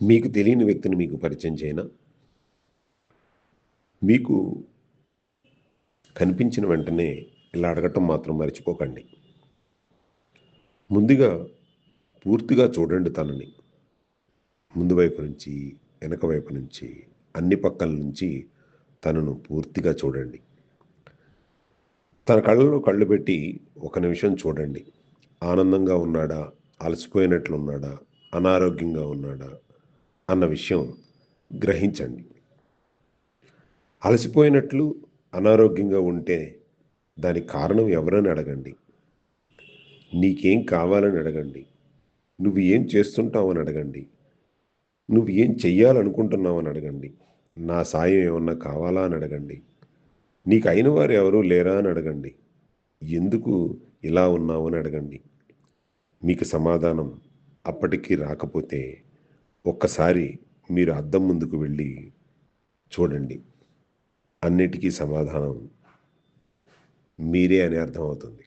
మీకు తెలియని వ్యక్తిని మీకు పరిచయం చేయనా? మీకు కనిపించిన వెంటనే ఇలా అడగటం మాత్రం మర్చిపోకండి. ముందుగా పూర్తిగా చూడండి తనని. ముందు వైపు నుంచి, వెనక వైపు నుంచి, అన్ని పక్కల నుంచి తనను పూర్తిగా చూడండి. తన కళ్ళలో కళ్ళు పెట్టి ఒక నిమిషం చూడండి. ఆనందంగా ఉన్నాడా? అలసిపోయినట్లున్నాడా? అనారోగ్యంగా ఉన్నాడా? అన్న విషయం గ్రహించండి. అలసిపోయినట్లు, అనారోగ్యంగా ఉంటే దానికి కారణం ఎవరని అడగండి. నీకేం కావాలని అడగండి. నువ్వు ఏం చేస్తుంటావని అడగండి. నువ్వు ఏం చెయ్యాలనుకుంటున్నావని అడగండి. నా సాయం ఏమన్నా కావాలా అని అడగండి. నీకు అయిన వారు ఎవరూ లేరా అని అడగండి. ఎందుకు ఇలా ఉన్నావు అని అడగండి. మీకు సమాధానం అప్పటికి రాకపోతే ఒక్కసారి మీరు అద్దం ముందుకు వెళ్ళి చూడండి. అన్నిటికీ సమాధానం మీరే అని అర్థమవుతుంది.